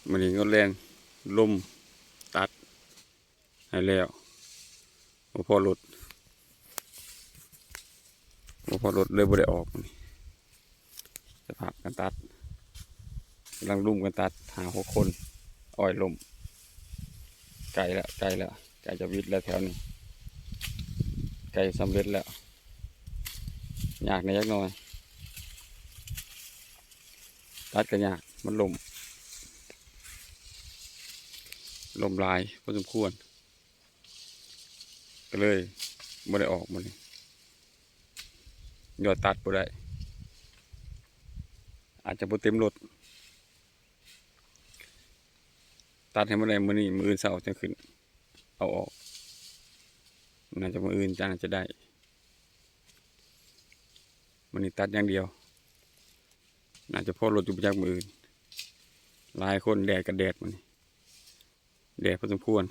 มันนี่ก็แรงลมตัดให้แล้วพอรถเลยบ่ได้ออกสภาพกันตัดกำลังรุ่มกันตัด5-6 คนอ้อยลมไกลแล้วไกลจะวิทย์แล้วแถวนี้ไกลสำเร็จแล้วยากในยักหน่อยตัดกันยากมันลมลายพอสมควรก็เลยไม่ได้ออกมันยอดตัดบ่ได้อาจจะบ่เต็มรถตัดให้มันได้มื้อนี้มื้ออื่นเช้าจะขึ้นเอาออกน่าจะมื้ออื่นจังจะได้มื้อนี้ตัดอย่างเดียวน่าจะพอรถอยู่จากมื้ออื่นหลายคนแดดกับแดดมันแดดพอสมควร